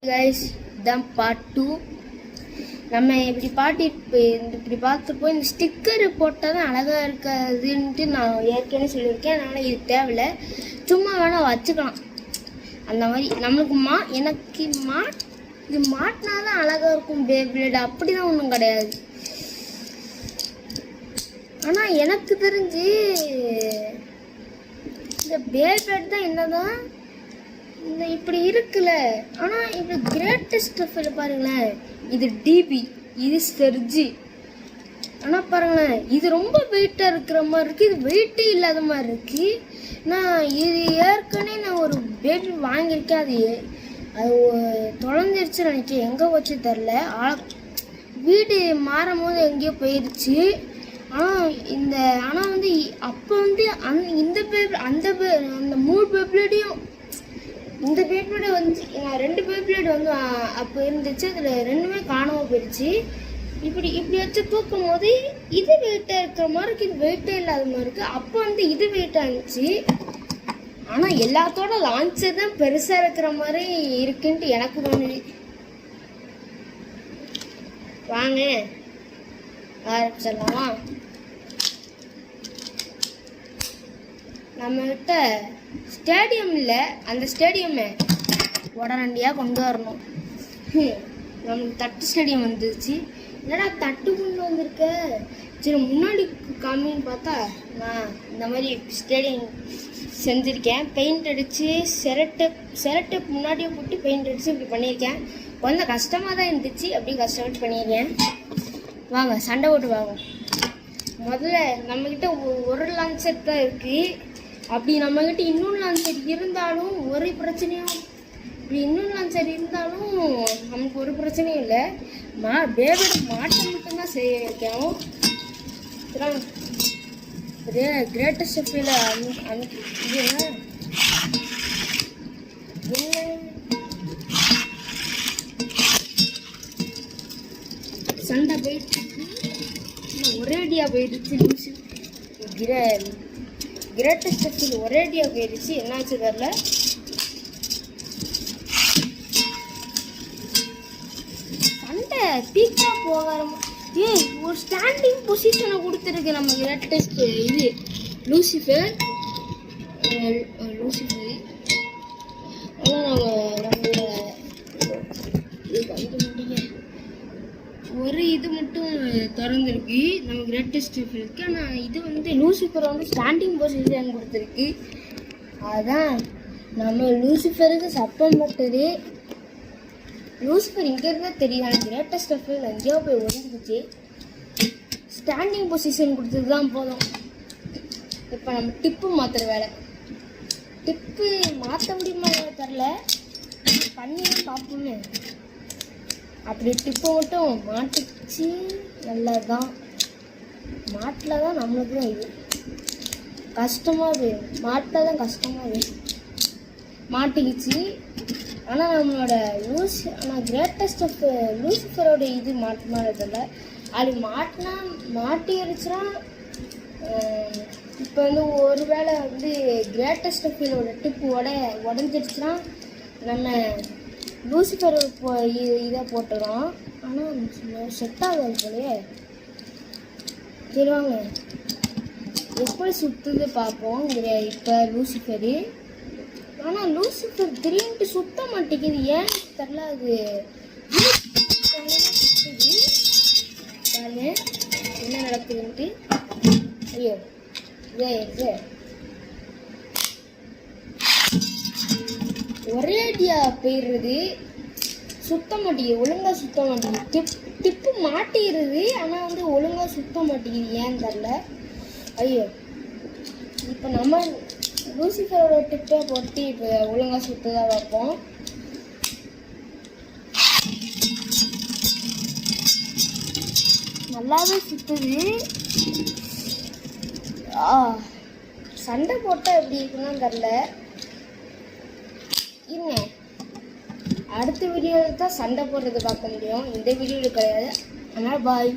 guys, then part 2 நம்ம இப்படி பார்த்துட்டு போய் இந்த ஸ்டிக்கர் போட்டால் தான் அழகாக இருக்காதுன்ட்டு நான் ஏற்கனவே சொல்லியிருக்கேன். அதனால் இது தேவையில்லை, சும்மா வேணால் வச்சுக்கலாம். அந்த மாதிரி நம்மளுக்கு எனக்கு இது மாட்டினா தான் அழகாக இருக்கும் பேப்ளேட், அப்படி தான் ஒன்றும் கிடையாது. ஆனால் எனக்கு தெரிஞ்சு இந்த பேப்ளேட் தான் என்னதான் இந்த இப்படி இருக்குல்ல. ஆனால் இப்போ கிரேட்டஸ்ட் ஸ்டஃப்பில் பாருங்களேன், இது டிபி, இது ஸ்டெர்ஜி. ஆனால் பாருங்களேன், இது ரொம்ப வெயிட்டாக இருக்கிற மாதிரி இருக்குது, இது வெயிட்டே இல்லாத மாதிரி இருக்குது. நான் இது ஏற்கனவே நான் ஒரு பேபி வாங்கியிருக்கேன், அது தொலைஞ்சிருச்சு நினைக்கிறேன், எங்கே வச்சு தெரில. வீடு மாறும் போது எங்கேயோ போயிடுச்சு. ஆனால் வந்து அப்போ வந்து இந்த பேபி அந்த 3 பேப்ளேட்டையும் இந்த பேப்ளேட் வந்து நான் 2 பேப்ளேட் வந்து அப்போ இருந்துச்சு, அதில் 2மே காணாமல் போயிடுச்சு. இப்படி வச்சு தூக்கும் போது இது வெயிட்டாக இருக்கிற மாதிரி இருக்குது, இது வெயிட்டே இல்லாத மாதிரி இருக்குது. அப்போ வந்து இது வெயிட்டாக இருந்துச்சு. ஆனால் எல்லாத்தோட லான்ச்சர் தான் பெருசாக இருக்கிற மாதிரி இருக்குன்ட்டு எனக்கு தோணுது. வாங்க ஆரம்பிச்சிடலாமா? நம்மகிட்ட ஸ்டேடியம் இல்லை, அந்த ஸ்டேடியமை உடனடியாக கொண்டு வரணும். நமக்கு தட்டு ஸ்டேடியம் வந்துருச்சு. என்னடா தட்டு கொண்டு வந்திருக்க, சரி முன்னாடி காமின்னு பார்த்தா நான் இந்த மாதிரி ஸ்டேடியம் செஞ்சுருக்கேன். பெயிண்ட் அடித்து செரட்டப் முன்னாடியே போட்டு பெயிண்ட் அடித்து இப்படி பண்ணியிருக்கேன். கொஞ்சம் கஷ்டமாக தான் இருந்துச்சு, அப்படி கஷ்டப்பட்டு பண்ணியிருக்கேன். வாங்க சண்டை போட்டு வாங்க. முதல்ல நம்மக்கிட்ட ஒரு லான்ச்சர் தான் இருக்குது. அப்படி நம்மக்கிட்ட இன்னொன்று லான்ச்சர் இருந்தாலும் ஒரு பிரச்சனையும், இப்படி இன்னொன்று லான்ச்சர் இருந்தாலும் நமக்கு ஒரு பிரச்சனையும் இல்லை. பேபோட மாட்டை மட்டும்தான் செய்ய வைக்கணும். கிரேட்டஸ்ட் ஸ்டெப்பில் இது என்ன சண்டை போயிடுச்சு, ஒரேடியாக போயிடுச்சு. கிரேட்டஸ்ட் ஸ்டெப்பில் ஒரேடியாக போயிடுச்சு, என்னாச்சு தெரில. சண்டை பீக்காக போகாம ஒரு ஸ்டாண்டிங் பொசிஷனை கொடுத்துருக்கு நம்ம கிரேட்டஸ்ட் இது லூசிஃபர். அதான் ஒரு இது மட்டும் திறந்துருக்கு நம்ம கிரேட்டஸ்ட் ஸ்டெப்பிலுக்கு. ஆனால் இது வந்து லூசிஃபர் வந்து ஸ்டாண்டிங் பொசிஷன் கொடுத்துருக்கு. அதான் நம்ம லூசிஃபருக்கு சப்பம் போட்டது. லூசிஃபர் இங்கே இருந்தால் தெரியாது, கிரேட்டஸ்ட் ஸ்டெப்பில் எங்கேயோ போய் ஒழிஞ்சிக்கிச்சு. ஸ்டாண்டிங் பொசிஷன் கொடுத்தது தான் போதும். இப்போ நம்ம டிப்பு மாற்றுற வேலை. டிப்பு மாற்ற முடியுமா தெரில, பண்ணி தான் பார்ப்போமே. அப்படி டிப்பு மட்டும் மாட்டிச்சு நல்லதான். மாட்டில் தான் நம்மளுக்கு தான் இது கஷ்டமாக போயிடும், மாட்டில் தான் கஷ்டமாக போயிடும். மாட்டிக்கிச்சு. ஆனால் நம்மளோட கிரேட்டஸ்ட் லூசிஃபரோட இது மாட்டினதில்லை. அது மாட்டிடுச்சுன்னா இப்போ வந்து ஒரு வேளை வந்து கிரேட்டஸ்ட் ஸ்டெப்பிலோட டிப்பு உடஞ்சிடுச்சுன்னா நம்ம லூசிஃபர் இதை போட்டுறோம். ஆனால் செட் ஆகாது போலையே. சரி வாங்க எப்படி சுற்றுது பார்ப்போம். இப்போ லூசிஃபரு, ஆனால் லூசிஃபர் திடீர்னு சுத்த மாட்டேங்குது, ஏன் தெரில. அது சுற்றுது பாருங்க என்ன நடக்குதுன்ட்டு. ஐயோ இதே ஒரேடியாக போயிடுறது, சுத்த மாட்டேங்குது, ஒழுங்காக சுத்த மாட்டேங்குது. டிப்பு மாட்டிடுது, ஆனால் வந்து ஒழுங்காக சுத்த மாட்டேங்குது, ஏன்னு தெரில. ஐயோ இப்போ நம்ம லூசிஃபரோட டிப்பை போட்டு இப்போ ஒழுங்காக சுற்றதான் வைப்போம். நல்லாவே சுற்றுது. சண்டை போட்டால் எப்படி இருக்குன்னு தெரில. இருங்க, அடுத்த வீடியோவில் தான் சண்டை போடுறது பார்க்க முடியும், இந்த வீடியோவில் கிடையாது. அதனால் பாய்.